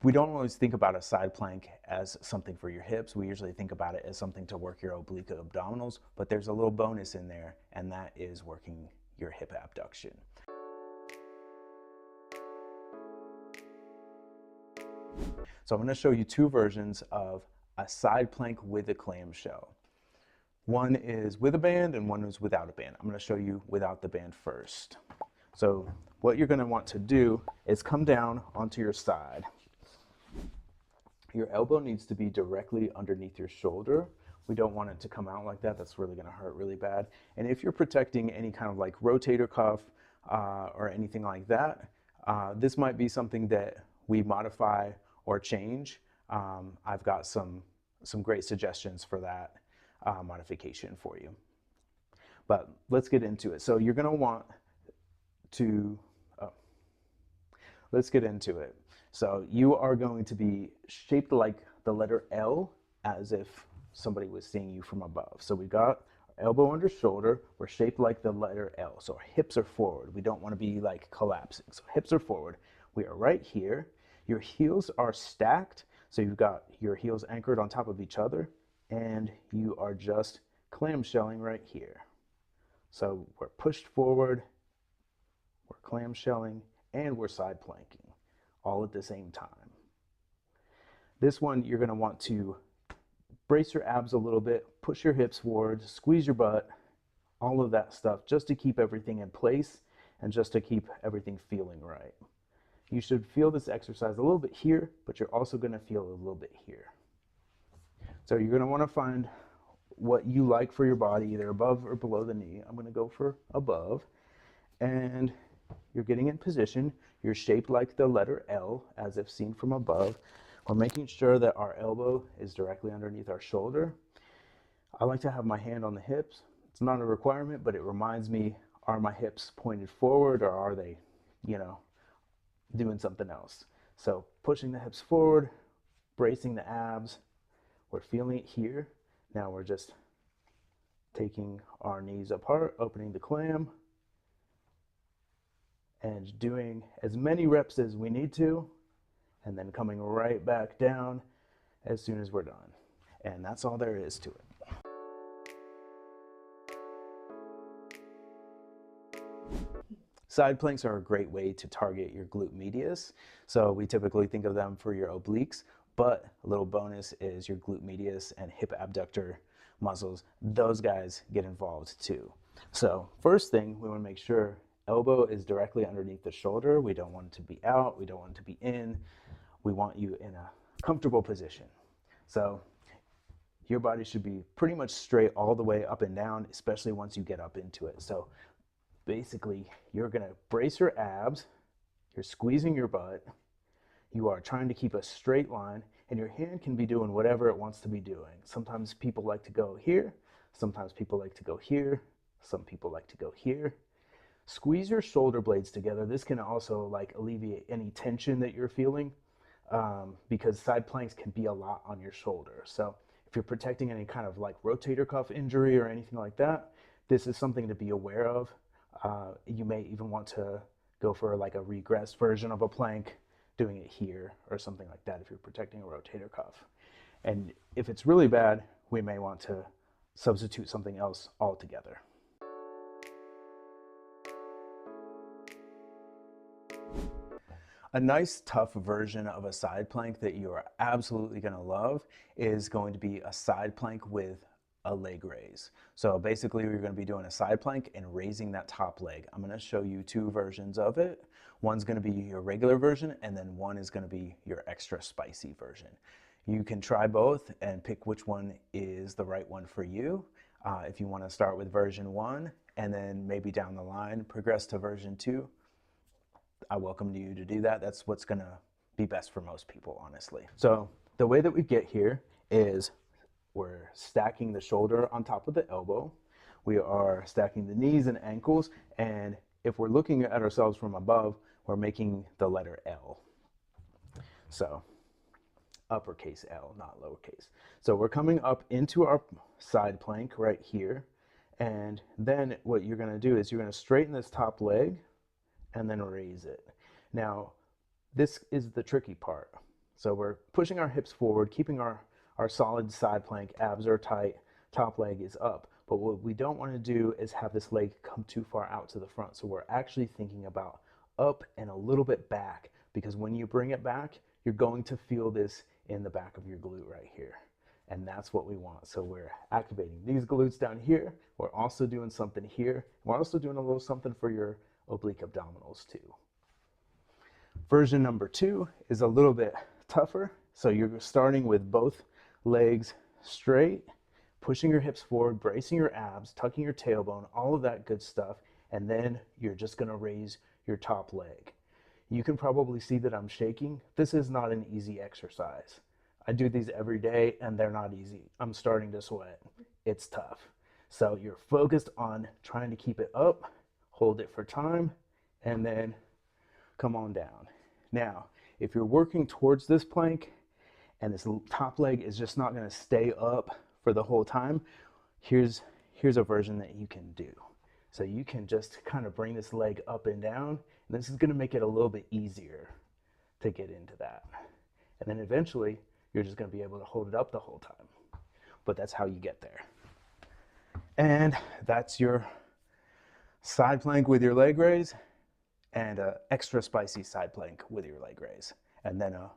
We don't always think about a side plank as something for your hips. We usually think about it as something to work your oblique abdominals, but there's a little bonus in there, and that is working your hip abduction. So I'm going to show you two versions of a side plank with a clamshell. One is with a band and one is without a band. I'm going to show you without the band first. So what you're going to want to do is come down onto your side. Your elbow needs to be directly underneath your shoulder. We don't want it to come out like that. That's really going to hurt really bad. And if you're protecting any kind of like rotator cuff or anything like that, this might be something that we modify or change. I've got some great suggestions for that modification for you. But let's get into it. So you're going to want to, let's get into it. So you are going to be shaped like the letter L, as if somebody was seeing you from above. So we got our elbow under shoulder. We're shaped like the letter L. So our hips are forward. We don't want to be like collapsing. So hips are forward. We are right here. Your heels are stacked. So you've got your heels anchored on top of each other, and you are just clamshelling right here. So we're pushed forward, we're clamshelling, and we're side planking, all at the same time. This one, you're going to want to brace your abs a little bit, push your hips forward, squeeze your butt, all of that stuff, just to keep everything in place and just to keep everything feeling right. You should feel this exercise a little bit here, but you're also going to feel a little bit here. So you're going to want to find what you like for your body, either above or below the knee. I'm going to go for above. And you're getting in position. You're shaped like the letter L, as if seen from above. We're making sure that our elbow is directly underneath our shoulder. I like to have my hand on the hips. It's not a requirement, but it reminds me, are my hips pointed forward, or are they, doing something else? So pushing the hips forward, bracing the abs. We're feeling it here. Now we're just taking our knees apart, opening the clam, and doing as many reps as we need to, and then coming right back down as soon as we're done. And that's all there is to it. Side planks are a great way to target your glute medius. So we typically think of them for your obliques, but a little bonus is your glute medius and hip abductor muscles. Those guys get involved too. So first thing, we want to make sure elbow is directly underneath the shoulder. We don't want it to be out. We don't want it to be in. We want you in a comfortable position. So your body should be pretty much straight all the way up and down, especially once you get up into it. So basically, you're going to brace your abs, you're squeezing your butt, you are trying to keep a straight line, and your hand can be doing whatever it wants to be doing. Sometimes people like to go here, sometimes people like to go here, some people like to go here. Squeeze your shoulder blades together. This can also like alleviate any tension that you're feeling, because side planks can be a lot on your shoulder. So if you're protecting any kind of like rotator cuff injury or anything like that, this is something to be aware of. You may even want to go for like a regressed version of a plank, doing it here or something like that if you're protecting a rotator cuff. And if it's really bad, we may want to substitute something else altogether. A nice tough version of a side plank that you are absolutely going to love is going to be a side plank with a leg raise. So basically you're going to be doing a side plank and raising that top leg. I'm going to show you two versions of it. One's going to be your regular version, and then one is going to be your extra spicy version. You can try both and pick which one is the right one for you. If you want to start with version 1 and then maybe down the line progress to version 2, I welcome you to do that. That's what's going to be best for most people, honestly. So the way that we get here is we're stacking the shoulder on top of the elbow. We are stacking the knees and ankles, and if we're looking at ourselves from above, we're making the letter L. So uppercase L, not lowercase. So we're coming up into our side plank right here, and then what you're going to do is you're going to straighten this top leg and then raise it. Now, this is the tricky part. So we're pushing our hips forward, keeping our solid side plank, abs are tight, top leg is up. But what we don't want to do is have this leg come too far out to the front. So we're actually thinking about up and a little bit back, because when you bring it back, you're going to feel this in the back of your glute right here. And that's what we want. So we're activating these glutes down here. We're also doing something here. We're also doing a little something for your oblique abdominals too. Version number 2 is a little bit tougher. So you're starting with both legs straight, pushing your hips forward, bracing your abs, tucking your tailbone, all of that good stuff. And then you're just gonna raise your top leg. You can probably see that I'm shaking. This is not an easy exercise. I do these every day and they're not easy. I'm starting to sweat. It's tough. So you're focused on trying to keep it up, hold it for time, and then come on down. Now, if you're working towards this plank and this top leg is just not gonna stay up for the whole time, here's a version that you can do. So you can just kind of bring this leg up and down, and this is gonna make it a little bit easier to get into that. And then eventually, you're just gonna be able to hold it up the whole time. But that's how you get there. And that's your side plank with your leg raise, and an extra spicy side plank with your leg raise, and then a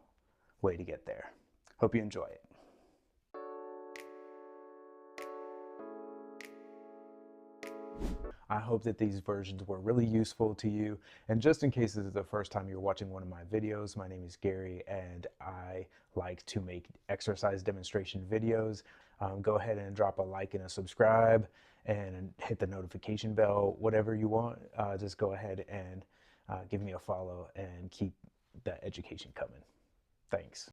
way to get there. Hope you enjoy it. I hope that these versions were really useful to you. And just in case this is the first time you're watching one of my videos, my name is Gary and I like to make exercise demonstration videos. Go ahead and drop a like and a subscribe and hit the notification bell, whatever you want. Just go ahead and give me a follow and keep that education coming. Thanks.